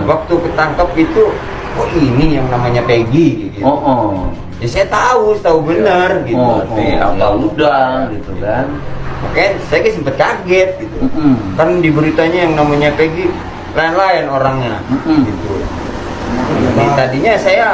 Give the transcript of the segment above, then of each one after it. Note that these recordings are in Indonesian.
Waktu ketangkep itu, oh ini yang namanya Peggy gitu. Ya saya tahu benar gitu. Apa udah gitu kan. Makanya saya sempet kaget gitu. Kan di beritanya yang namanya Peggy lain-lain orangnya gitu. Jadi tadinya saya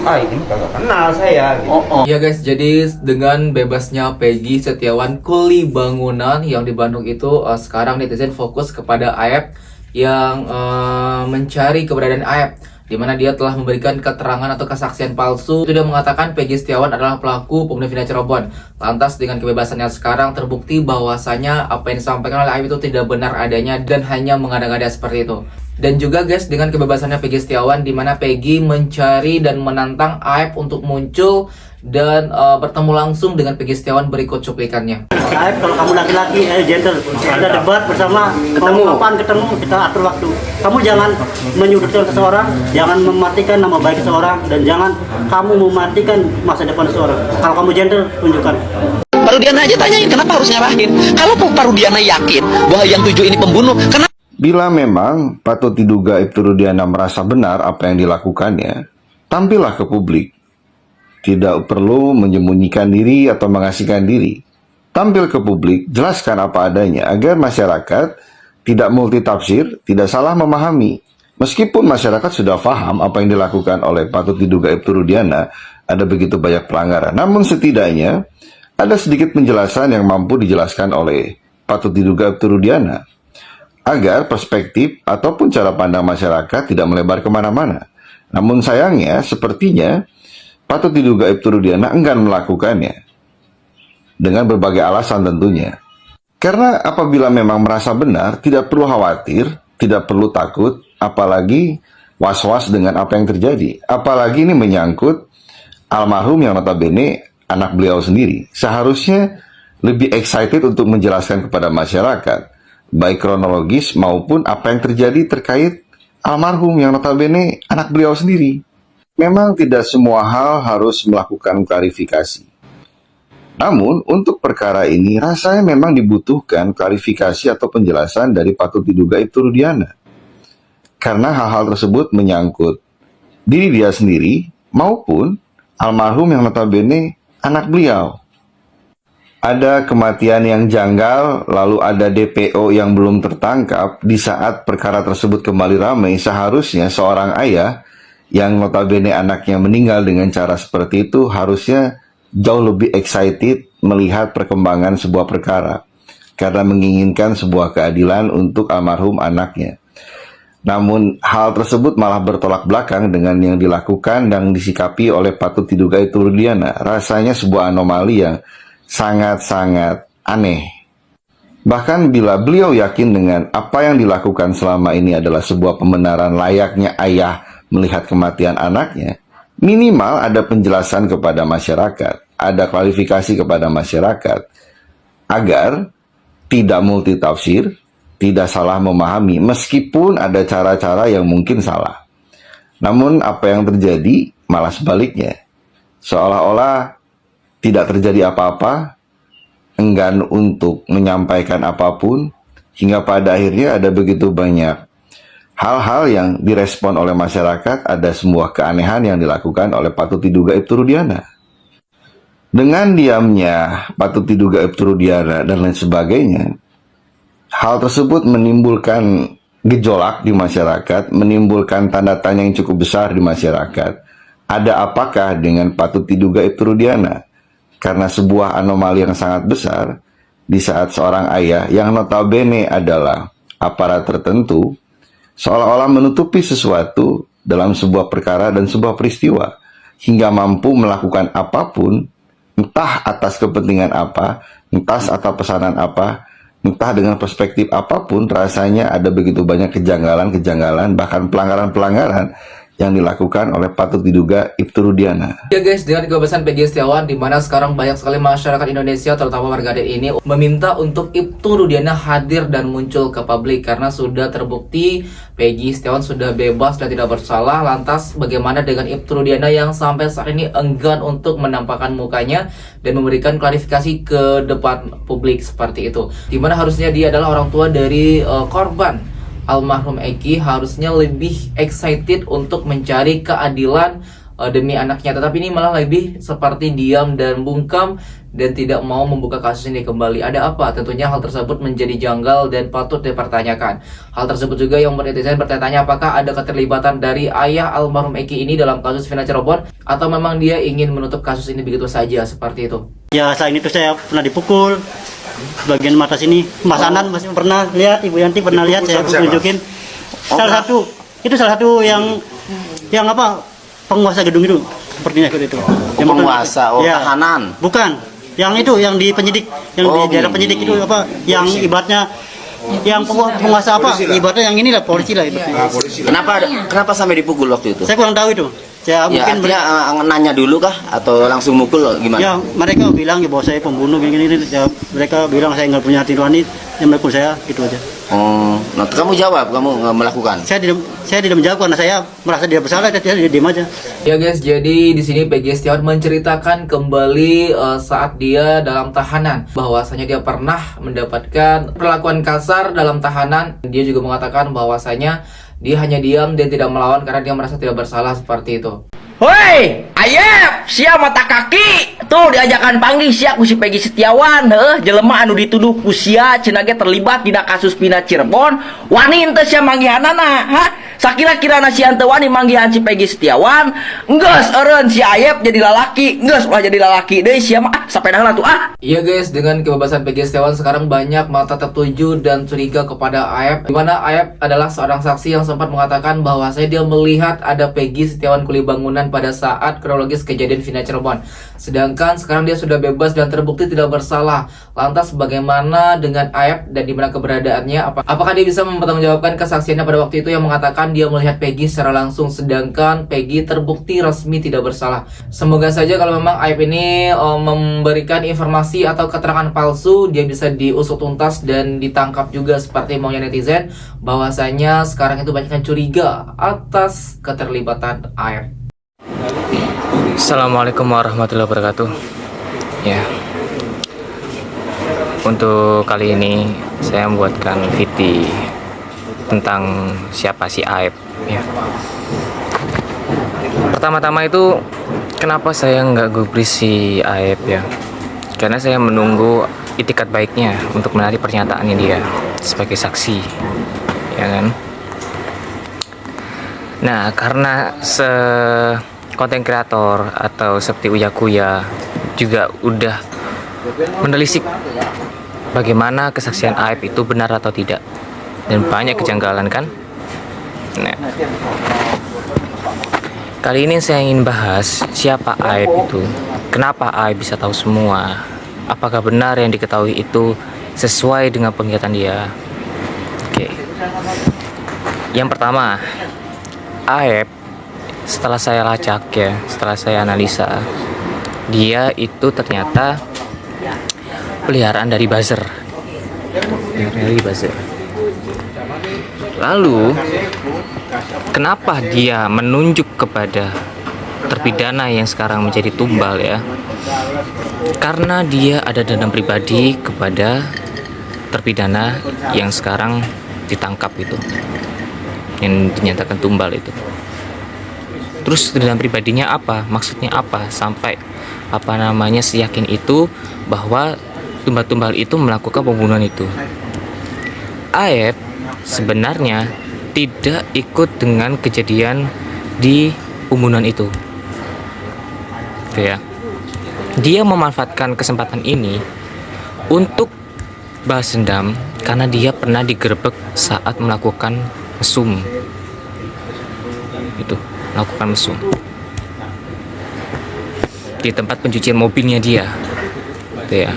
ini kagak kenal saya gitu. Ya guys, jadi dengan bebasnya Peggy Setiawan kuli bangunan yang di Bandung itu, sekarang netizen fokus kepada Aep yang mencari keberadaan Aep, di mana dia telah memberikan keterangan atau kesaksian palsu. Itu dia mengatakan Peggy Setiawan adalah pelaku pembunuhan vina Cirebon. Lantas dengan kebebasannya sekarang terbukti bahwasanya apa yang disampaikan oleh Aep itu tidak benar adanya dan hanya mengada-ngada seperti itu. Dan juga guys, dengan kebebasannya Peggy Setiawan, di mana Peggy mencari dan menantang Aep untuk muncul dan bertemu langsung dengan Peggy Setiawan, berikut cuplikannya. Aep, kalau kamu laki-laki, gentle, kita debat bersama, kapan ketemu, kita atur waktu. Kamu jangan menyudutkan seseorang, jangan mematikan nama baik seseorang, dan jangan kamu mematikan masa depan seseorang. Kalau kamu gentle, tunjukkan. Pak Rudiana aja tanyain kenapa harus nyerahin. Kalau Pak Rudiana yakin bahwa yang 7 ini pembunuh, kenapa? Bila memang patut diduga Ibtu Rudiana merasa benar apa yang dilakukannya, tampillah ke publik. Tidak perlu menyembunyikan diri atau mengasihkan diri. Tampil ke publik, jelaskan apa adanya agar masyarakat tidak multitafsir, tidak salah memahami. Meskipun masyarakat sudah paham apa yang dilakukan oleh patut diduga Ibtu Rudiana, ada begitu banyak pelanggaran. Namun setidaknya ada sedikit penjelasan yang mampu dijelaskan oleh patut diduga Ibtu Rudiana, agar perspektif ataupun cara pandang masyarakat tidak melebar kemana-mana. Namun sayangnya, sepertinya patut diduga Ibtu Rudiana enggan melakukannya, dengan berbagai alasan tentunya. Karena apabila memang merasa benar, tidak perlu khawatir, tidak perlu takut, apalagi was-was dengan apa yang terjadi. Apalagi ini menyangkut almarhum yang notabene anak beliau sendiri. Seharusnya lebih excited untuk menjelaskan kepada masyarakat, baik kronologis maupun apa yang terjadi terkait almarhum yang notabene anak beliau sendiri. Memang tidak semua hal harus melakukan klarifikasi. Namun, untuk perkara ini rasanya memang dibutuhkan klarifikasi atau penjelasan dari patut diduga Ibtu Rudiana. Karena hal-hal tersebut menyangkut diri dia sendiri maupun almarhum yang notabene anak beliau. Ada kematian yang janggal, lalu ada DPO yang belum tertangkap. Di saat perkara tersebut kembali ramai, seharusnya seorang ayah yang notabene anaknya meninggal dengan cara seperti itu harusnya jauh lebih excited melihat perkembangan sebuah perkara, karena menginginkan sebuah keadilan untuk almarhum anaknya. Namun hal tersebut malah bertolak belakang dengan yang dilakukan dan disikapi oleh patut diduga Ibtu Rudiana. Rasanya sebuah anomali yang sangat-sangat aneh. Bahkan bila beliau yakin dengan apa yang dilakukan selama ini adalah sebuah pembenaran layaknya ayah melihat kematian anaknya, minimal ada penjelasan kepada masyarakat, ada klarifikasi kepada masyarakat, agar tidak multitafsir, tidak salah memahami, meskipun ada cara-cara yang mungkin salah. Namun apa yang terjadi malah sebaliknya. Seolah-olah tidak terjadi apa-apa, enggan untuk menyampaikan apapun, hingga pada akhirnya ada begitu banyak hal-hal yang direspon oleh masyarakat, ada sebuah keanehan yang dilakukan oleh patut diduga Ibtu Rudiana. Dengan diamnya patut diduga Ibtu Rudiana dan lain sebagainya, hal tersebut menimbulkan gejolak di masyarakat, menimbulkan tanda tanya yang cukup besar di masyarakat. Ada apakah dengan patut diduga Ibtu Rudiana? Karena sebuah anomali yang sangat besar, di saat seorang ayah yang notabene adalah aparat tertentu, seolah-olah menutupi sesuatu dalam sebuah perkara dan sebuah peristiwa, hingga mampu melakukan apapun, entah atas kepentingan apa, entah atas pesanan apa, entah dengan perspektif apapun. Rasanya ada begitu banyak kejanggalan-kejanggalan, bahkan pelanggaran-pelanggaran yang dilakukan oleh patut diduga Ibtu Rudiana. Ya guys, dengan kebebasan Peggy Setiawan, di mana sekarang banyak sekali masyarakat Indonesia, terutama warga ini, meminta untuk Ibtu Rudiana hadir dan muncul ke publik, karena sudah terbukti Peggy Setiawan sudah bebas dan tidak bersalah. Lantas bagaimana dengan Ibtu Rudiana yang sampai saat ini enggan untuk menampakkan mukanya dan memberikan klarifikasi ke depan publik seperti itu, di mana harusnya dia adalah orang tua dari korban almarhum Eki harusnya lebih excited untuk mencari keadilan demi anaknya, tetapi ini malah lebih seperti diam dan bungkam dan tidak mau membuka kasus ini kembali. Ada apa? Tentunya hal tersebut menjadi janggal dan patut dipertanyakan. Hal tersebut juga yang membuat netizen bertanya apakah ada keterlibatan dari ayah almarhum Eki ini dalam kasus Vina Cirebon, atau memang dia ingin menutup kasus ini begitu saja seperti itu. Ya selain itu saya pernah dipukul bagian mata sini. Mas Anan masih pernah lihat, Ibu Yanti pernah lihat, saya tunjukin. Salah satu yang apa, penguasa gedung itu sepertinya itu. Yang Penguasa, tahanan. Bukan, yang itu yang di penyidik, yang di daerah penyidik itu apa, yang ibaratnya yang penguasa apa, ibaratnya yang inilah polisi lah ibaratnya. Kenapa sampai dipukul waktu itu? Saya kurang tahu itu. Ya, Ya mungkin nanya dulu kah atau langsung mukul gimana? ya mereka bilang ya bahwa saya pembunuh gini. Ya mereka bilang saya nggak punya hati nurani, yang melakukan saya gitu aja. Oh, nah kamu jawab, kamu nggak melakukan? Saya tidak menjawab karena saya merasa dia bersalah, saya diam aja. Ya guys, jadi di sini Peggy Setiawan menceritakan kembali saat dia dalam tahanan, bahwasanya dia pernah mendapatkan perlakuan kasar dalam tahanan. Dia juga mengatakan bahwasanya dia hanya diam dan tidak melawan karena dia merasa tidak bersalah seperti itu. Hoi, ayep, sia mata kaki. Tuh diajakan panggil sia ku si Peggy Setiawan, jelema anu dituduh ku sia cenah ge terlibat dina kasus Vina Cirebon. Wani henteu sia manggihanana, ha? Sakira-kirana si henteu wani manggihan si Peggy Setiawan, enggeus eureun si ayep jadi lalaki, enggeus ulah jadi lalaki deui sia mah sapedaheula tuh ah. Iya guys, dengan kebebasan Peggy Setiawan sekarang banyak mata tertuju dan curiga kepada Aep, di mana Aep adalah seorang saksi yang sempat mengatakan bahwa dia melihat ada Peggy Setiawan Kuli Bangunan pada saat kronologis kejadian Vina Cirebon. Sedangkan sekarang dia sudah bebas dan terbukti tidak bersalah. Lantas bagaimana dengan Aep dan di mana keberadaannya? Apakah dia bisa mempertanggungjawabkan kesaksiannya pada waktu itu yang mengatakan dia melihat Peggy secara langsung, sedangkan Peggy terbukti resmi tidak bersalah? Semoga saja kalau memang Aep ini memberikan informasi atau keterangan palsu, dia bisa diusut tuntas dan ditangkap juga seperti maunya netizen, bahwasanya sekarang itu banyak yang curiga atas keterlibatan Aep. Assalamualaikum warahmatullahi wabarakatuh. Ya, untuk kali ini saya membuatkan video tentang siapa si Aep. Ya, pertama-tama itu kenapa saya nggak gubris si Aep ya? Karena saya menunggu itikat baiknya untuk menarik pernyataannya dia sebagai saksi, ya kan? Nah, karena konten kreator atau seperti Uya Kuya juga udah menelisik bagaimana kesaksian Aep itu benar atau tidak, dan banyak kejanggalan kan. Nah, kali ini saya ingin bahas siapa Aep itu, kenapa Aep bisa tahu semua, apakah benar yang diketahui itu sesuai dengan penglihatan dia. Oke, yang pertama, Aep setelah saya lacak ya, setelah saya analisa, dia itu ternyata peliharaan dari buzzer. Lalu kenapa dia menunjuk kepada terpidana yang sekarang menjadi tumbal ya? Karena dia ada dendam pribadi kepada terpidana yang sekarang ditangkap itu, yang dinyatakan tumbal itu. Terus dendam pribadinya apa? Maksudnya apa? Sampai seyakin itu bahwa tumbal-tumbal itu melakukan pembunuhan itu. Aep sebenarnya tidak ikut dengan kejadian di pembunuhan itu. Oke ya. Dia memanfaatkan kesempatan ini untuk balas dendam karena dia pernah digerebek saat melakukan mesum. Itu, melakukan mesum di tempat pencucian mobilnya dia. Gitu ya.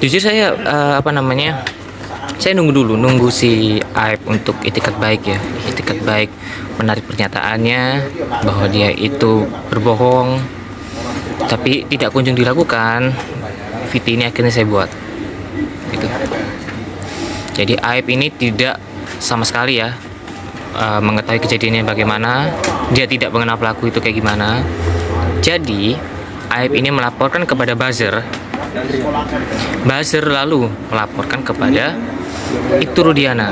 Jujur saya saya nunggu si Aep untuk itikat baik ya, itikat baik menarik pernyataannya bahwa dia itu berbohong, tapi tidak kunjung dilakukan. Video ini akhirnya saya buat gitu. Jadi Aep ini tidak sama sekali ya mengetahui kejadiannya bagaimana, dia tidak mengenal pelaku itu kayak gimana. Jadi Aep ini melaporkan kepada buzzer lalu melaporkan kepada Ibtu Rudiana.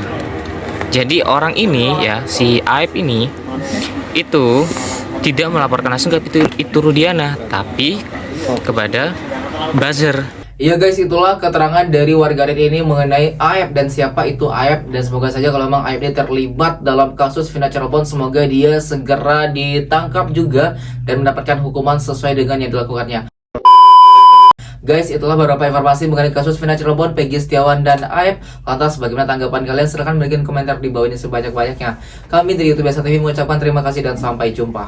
Jadi orang ini ya, si Aib ini itu tidak melaporkan langsung ke Ibtu Rudiana, tapi kepada buzzer. Iya guys, itulah keterangan dari warganet ini mengenai Aib dan siapa itu Aib. Dan semoga saja kalau memang Aib ini terlibat dalam kasus Vina Cirebon, semoga dia segera ditangkap juga dan mendapatkan hukuman sesuai dengan yang dilakukannya. Guys, itulah beberapa informasi mengenai kasus Vina Cirebon, Peggy Setiawan, dan Aib. Lantas bagaimana tanggapan kalian? Silahkan berikan komentar di bawah ini sebanyak-banyaknya. Kami dari YouTube Biasa TV mengucapkan terima kasih dan sampai jumpa.